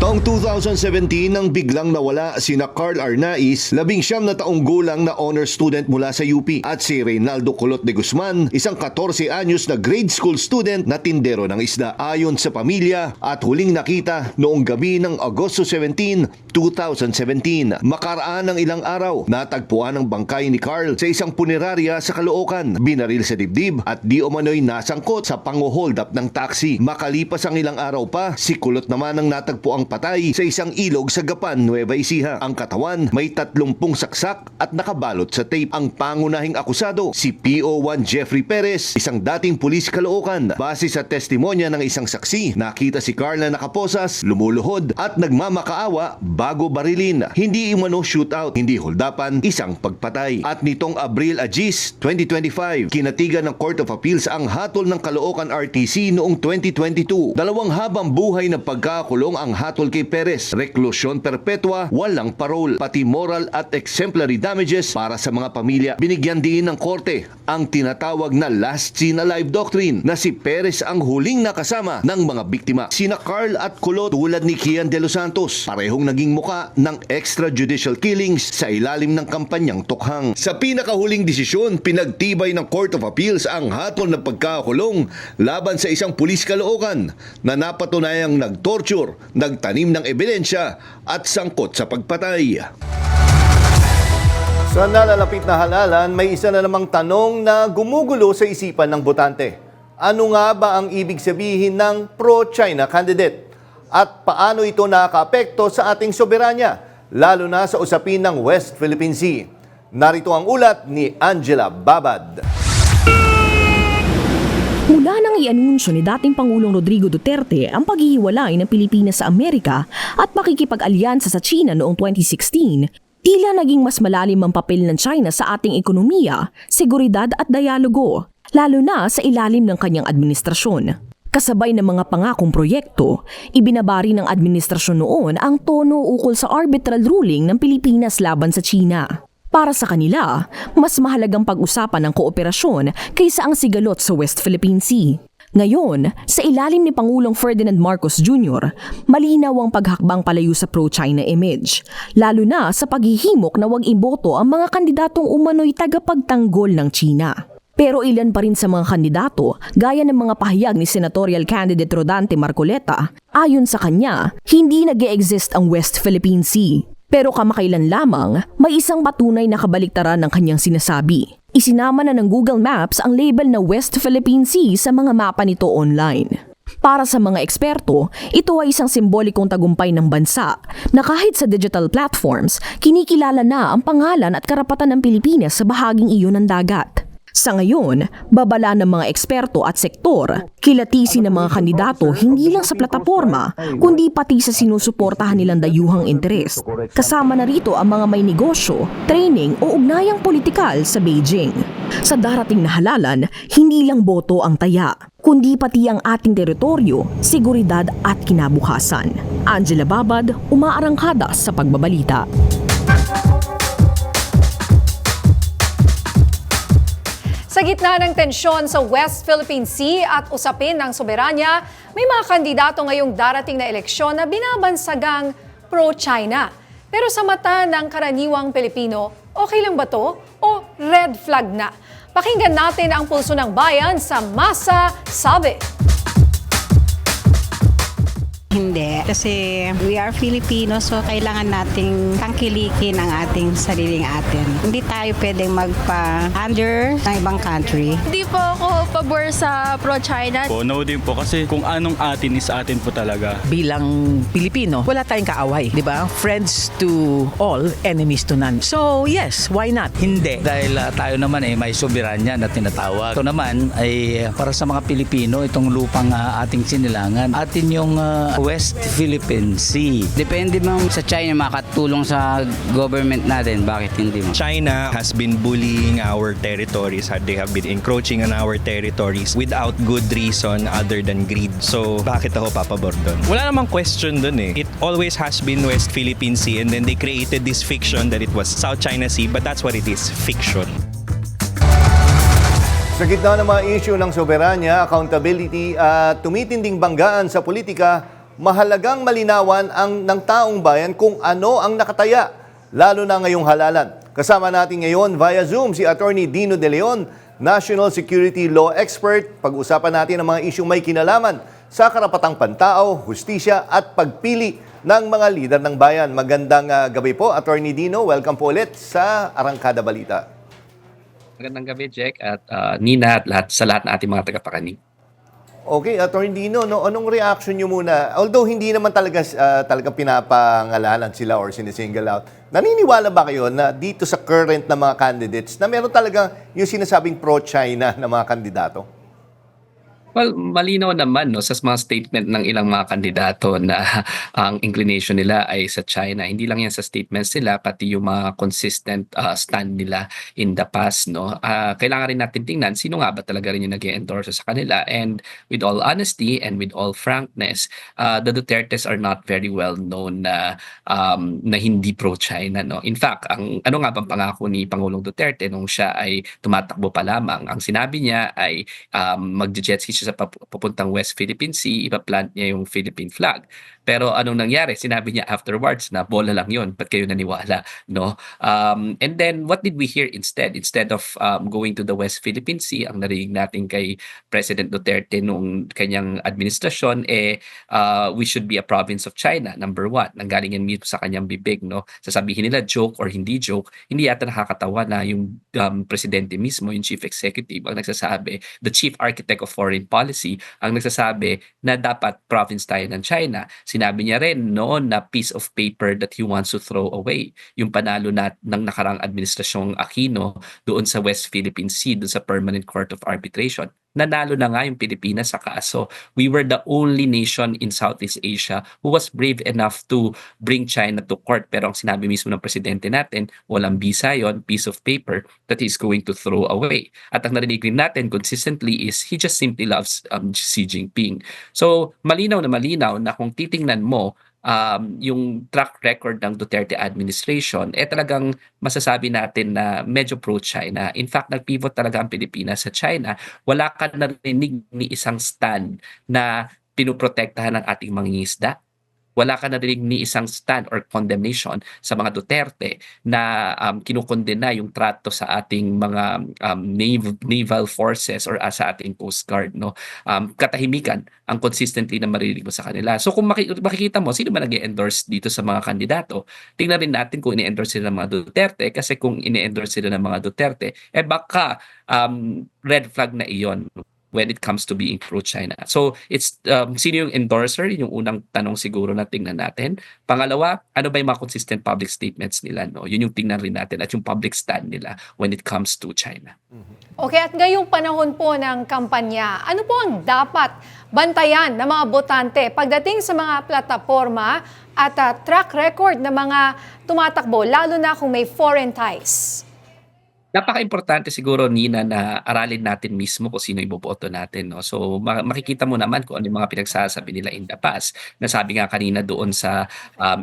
Taong 2017 nang biglang nawala sina Carl Arnaiz, 19 na taong gulang na honor student mula sa UP, at si Reynaldo Colot de Guzman, isang 14 anyos na grade school student na tindero ng isda. Ayon sa pamilya, at huling nakita noong gabi ng Agosto 17, 2017. Makaraan ng ilang araw, natagpuan ang bangkay ni Carl sa isang punerarya sa Caloocan, binaril sa dibdib at di umano'y nasangkot sa pango-hold up ng taxi. Makalipas ang ilang araw pa, si Colot naman ang natagpuang patay sa isang ilog sa Gapan, Nueva Ecija. Ang katawan may 30 saksak at nakabalot sa tape. Ang pangunahing akusado, si PO1 Jeffrey Perez, isang dating pulis Caloocan. Base sa testimonya ng isang saksi, nakita si Carl na nakaposas, lumuluhod at nagmamakaawa bago barilin. Hindi umano shootout, hindi holdapan, isang pagpatay. At nitong Abril 20, 2025, kinatigan ng Court of Appeals ang hatol ng Caloocan RTC noong 2022. 2 habang buhay na pagkakulong ang hatol kay Perez, reklusyon perpetua, walang parol, pati moral at exemplary damages para sa mga pamilya. Binigyan din ng korte ang tinatawag na last seen alive doctrine na si Perez ang huling nakasama ng mga biktima. Sina Carl at Colot, tulad ni Kian de los Santos, parehong naging muka ng extrajudicial killings sa ilalim ng kampanyang Tukhang. Sa pinakahuling desisyon, pinagtibay ng Court of Appeals ang hatol ng pagkakakulong laban sa isang pulis Caloocan na napatunayang nag-torture, nagtanim ng ebidensya at sangkot sa pagpatay. Sa nalalapit na halalan, may isa na namang tanong na gumugulo sa isipan ng botante. Ano nga ba ang ibig sabihin ng pro-China candidate? At paano ito nakakaapekto sa ating soberanya, lalo na sa usapin ng West Philippine Sea? Narito ang ulat ni Angela Babad. Mula nang i-anunsyo ni dating Pangulong Rodrigo Duterte ang paghihiwalay ng Pilipinas sa Amerika at makikipag-alyansa sa China noong 2016, tila naging mas malalim ang papel ng China sa ating ekonomiya, seguridad at dialogo, lalo na sa ilalim ng kanyang administrasyon. Kasabay ng mga pangakong proyekto, ibinabari ng administrasyon noon ang tono ukol sa arbitral ruling ng Pilipinas laban sa China. Para sa kanila, mas mahalagang pag-usapan ng kooperasyon kaysa ang sigalot sa West Philippine Sea. Ngayon, sa ilalim ni Pangulong Ferdinand Marcos Jr., malinaw ang paghakbang palayo sa pro-China image, lalo na sa paghihimok na wag iboto ang mga kandidatong umano'y tagapagtanggol ng China. Pero ilan pa rin sa mga kandidato, gaya ng mga pahayag ni Senatorial Candidate Rodante Marcoleta, ayon sa kanya, hindi nag-e-exist ang West Philippine Sea. Pero kamakailan lamang, may isang patunay na kabaliktaran ng kanyang sinasabi. Isinama na ng Google Maps ang label na West Philippine Sea sa mga mapa nito online. Para sa mga eksperto, ito ay isang simbolikong tagumpay ng bansa na kahit sa digital platforms, kinikilala na ang pangalan at karapatan ng Pilipinas sa bahaging iyon ng dagat. Sa ngayon, babala ng mga eksperto at sektor, kilatisin ng mga kandidato hindi lang sa plataporma, kundi pati sa sinusuportahan nilang dayuhang interes. Kasama na rito ang mga may negosyo, training o ugnayang politikal sa Beijing. Sa darating na halalan, hindi lang boto ang taya, kundi pati ang ating teritoryo, seguridad at kinabukasan. Angela Babad, umaarangkada sa pagbabalita. Sa gitna ng tensyon sa West Philippine Sea at usapin ng soberanya, may mga kandidato ngayong darating na eleksyon na binabansagang pro-China. Pero sa mata ng karaniwang Pilipino, okay lang ba to o red flag na? Pakinggan natin ang pulso ng bayan sa Masa Sabi. Hindi, kasi we are Filipinos, so kailangan nating tangkilikin ang ating sariling atin. Hindi tayo pwedeng magpa-under ng ibang country. Hindi po ako pabor sa pro-China. No din po kasi kung anong atin is atin po talaga. Bilang Pilipino, wala tayong kaaway, di ba? Friends to all, enemies to none. So yes, why not? Hindi. Dahil tayo naman may soberanya na tinatawag. Ito naman ay para sa mga Pilipino, itong lupang ating sinilangan. Atin yung West Philippine Sea. Depende ma'am sa China makatulong sa government natin. Bakit hindi ma'am? China has been bullying our territories. They have been encroaching on our territories without good reason other than greed. So, bakit ako papabor doon? Wala namang question doon eh. It always has been West Philippine Sea and then they created this fiction that it was South China Sea, but that's what it is, fiction. Sa gitna ng mga issue ng soberanya, accountability at tumitinding banggaan sa politika, mahalagang malinawan ng taong bayan kung ano ang nakataya, lalo na ngayong halalan. Kasama natin ngayon via Zoom si Attorney Dino De Leon, National Security Law Expert. Pag-usapan natin ang mga isyung may kinalaman sa karapatang pantao, hustisya at pagpili ng mga lider ng bayan. Magandang gabi po, Attorney Dino. Welcome po ulit sa Arangkada Balita. Magandang gabi, Jack, at Nina at sa lahat ng ating mga tagapakinig. Okay, Attorney Dino, anong reaction nyo muna? Although hindi naman talaga pinapangalanan sila or sinisingle out, naniniwala ba kayo na dito sa current na mga candidates na meron talaga yung sinasabing pro-China na mga kandidato? Well, malinaw naman sa mga statement ng ilang mga kandidato na ang inclination nila ay sa China. Hindi lang yan sa statements nila, pati yung mga consistent stand nila in the past. Kailangan rin natin tingnan sino nga ba talaga rin yung nag-endorse sa kanila. And with all honesty and with all frankness, the Dutertes are not very well known na hindi pro-China. In fact, ano nga bang pangako ni Pangulong Duterte nung siya ay tumatakbo pa lamang? Ang sinabi niya ay mag-jet ski sa papuntang West Philippine Sea, ipaplant niya yung Philippine flag. Pero anong nangyari? Sinabi niya afterwards na bola lang yun. Ba't kayo naniwala? No? And then, what did we hear instead? Instead of going to the West Philippine Sea, ang narinig natin kay President Duterte nung kanyang administrasyon, we should be a province of China, number one. Nanggaling yan mismo sa kanyang bibig. No? Sasabihin nila joke or hindi joke, hindi yata nakakatawa na yung presidente mismo, yung chief executive, ang nagsasabi, the chief architect of foreign policy, ang nagsasabi na dapat province tayo ng China. Sinabi niya rin noon na piece of paper that he wants to throw away. Yung panalo ng nakarang administrasyong Aquino doon sa West Philippine Sea, doon sa Permanent Court of Arbitration. Nanalo na nga yung Pilipinas sa kaso. We were the only nation in Southeast Asia who was brave enough to bring China to court. Pero ang sinabi mismo ng presidente natin, walang bisa yon, piece of paper that he's going to throw away. At ang narinig rin natin consistently is he just simply loves Xi Jinping. So malinaw na kung titingnan mo yung track record ng Duterte administration, talagang masasabi natin na medyo pro-China. In fact, nag-pivot talaga ang Pilipinas sa China. Wala ka narinig ni isang stand na pinuprotektahan ng ating mangingisda. Wala ka narinig ni isang stand or condemnation sa mga Duterte na kinukondena yung trato sa ating mga naval forces or sa ating Coast Guard. No? Katahimikan ang consistently na maririnig mo sa kanila. So kung makikita mo, sino ba nag-endorse dito sa mga kandidato? Tingnan rin natin kung ini-endorse sila ng mga Duterte, kasi kung ini-endorse sila ng mga Duterte, baka red flag na iyon. when it comes to being pro-China. So it's sino yung endorser, yung unang tanong siguro na tingnan natin. Pangalawa, ano ba yung mga consistent public statements nila, no? Yun yung tingnan rin natin, at yung public stand nila when it comes to China. Okay, at ngayong panahon po ng kampanya, ano po ang dapat bantayan ng mga botante pagdating sa mga plataforma at track record ng mga tumatakbo, lalo na kung may foreign ties? Napaka-importante siguro, Nina, na aralin natin mismo kung sino iboboto natin, no? So makikita mo naman kung ano yung mga pinagsasabi nila in the past. Nasabi nga kanina doon sa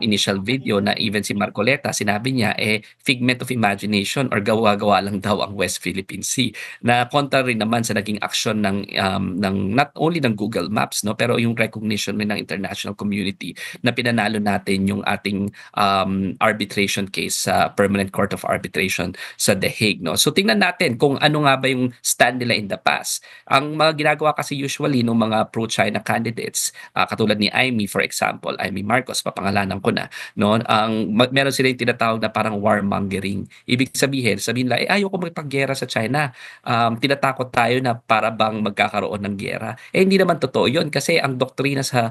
initial video na even si Marcoleta, sinabi niya figment of imagination or gawa-gawa lang daw ang West Philippine Sea. Na contrary naman sa naging action ng not only ng Google Maps, no, pero yung recognition ng international community na pinanalo natin yung ating arbitration case sa Permanent Court of Arbitration sa The Hague. No? So tingnan natin kung ano nga ba yung stand nila in the past. Ang mga ginagawa kasi usually ng mga pro-China candidates, katulad ni Amy, for example, Amy Marcos, papangalanan ko na, no? Meron sila yung tinatawag na parang warmongering. Ibig sabihin nila, ayoko magpaggera sa China. Tinatakot tayo na para bang magkakaroon ng gera. Hindi naman totoo yun, kasi ang doktrina sa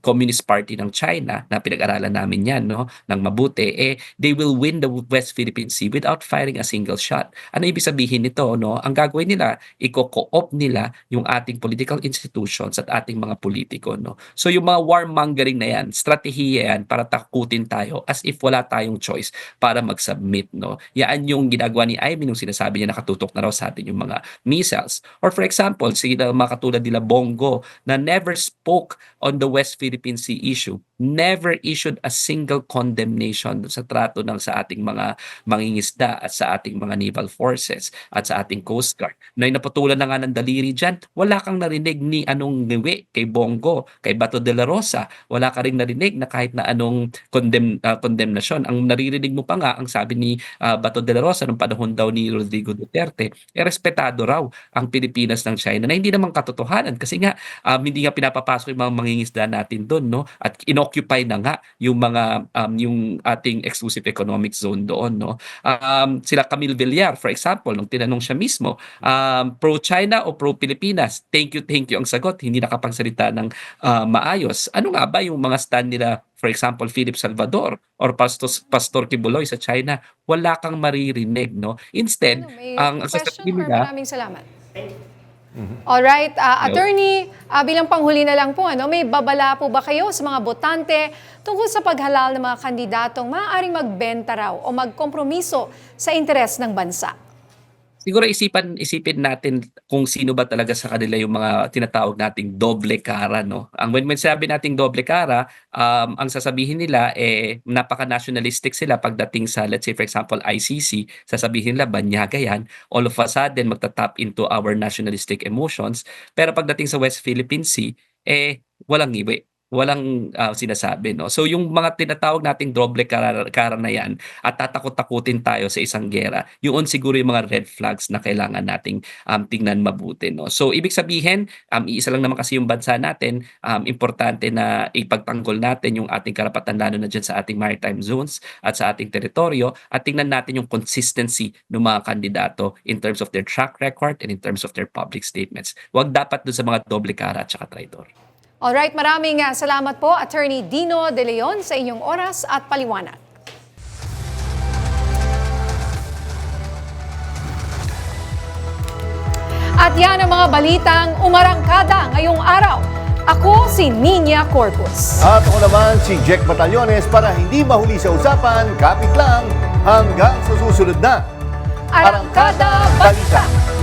Communist Party ng China, na pinag-aralan namin yan, no, ng mabuti, they will win the West Philippine Sea without firing a single shot. Ano ibig sabihin nito, no? Ang gagawin nila, i-co-op nila yung ating political institutions at ating mga politiko, no? So yung mga warmongering na yan, strategiya yan para takutin tayo as if wala tayong choice para mag-submit, no? Yan yung ginagawa ni Amy nung sinasabi niya nakatutok na raw sa atin yung mga missiles. Or for example, sila mga katulad nila Bongo na never spoke on the West Philippine Sea issue, never issued a single condemnation sa trato ng sa ating mga mangingisda at sa ating mga naval forces at sa ating Coast Guard. Na naputulan na nga ng daliri dyan, wala kang narinig ni anong niwi kay Bongo, kay Bato de la Rosa, wala ka rin narinig na kahit na anong condemnation. Ang naririnig mo pa nga, ang sabi ni Bato de la Rosa nung panahon daw ni Rodrigo Duterte, respetado raw ang Pilipinas ng China, na hindi naman katotohanan kasi nga hindi nga pinapapasok yung mga mangingisda natin doon, no? At inoccupy na nga yung mga yung ating exclusive economic zone doon, no? Sila Camille Villar, for example, nung tinanong siya mismo, pro-China o pro-Pilipinas? Thank you ang sagot. Hindi nakapagsalita ng maayos. Ano nga ba yung mga stand nila, for example, Philip Salvador or Pastor Kibuloy sa China? Wala kang maririnig, no? Instead, ang sasabihin nila... Maraming salamat. Alright, attorney, bilang panghuli na lang po, may babala po ba kayo sa mga botante tungkol sa paghalal ng mga kandidatong maaaring magbenta raw o magkompromiso sa interes ng bansa? Siguro isipin natin kung sino ba talaga sa kanila yung mga tinatawag nating doble cara, no? When sabi nating doble cara, ang sasabihin nila napaka-nationalistic sila pagdating sa, let's say for example, ICC, sasabihin nila banyaga yan, all of a sudden magta-tap into our nationalistic emotions, pero pagdating sa West Philippine Sea, walang ngiwi. Walang sinasabi, no? So yung mga tinatawag nating doble cara na yan at tatakot-takutin tayo sa isang gera, yun siguro yung mga red flags na kailangan nating tingnan mabuti, no? So ibig sabihin, iisa lang naman kasi yung bansa natin, importante na ipagtanggol natin yung ating karapatan, lalo na dyan sa ating maritime zones at sa ating teritoryo, at tingnan natin yung consistency ng mga kandidato in terms of their track record and in terms of their public statements. Huwag dapat doon sa mga doble cara at saka traitor. Alright, maraming salamat po, Attorney Dino De Leon, sa inyong oras at paliwanag. At yan ang mga balitang umarangkada ngayong araw. Ako si Nina Corpus. At ako naman si Jack Batallones, para hindi mahuli sa usapan, kapit lang hanggang sa susunod na Arangkada Balita.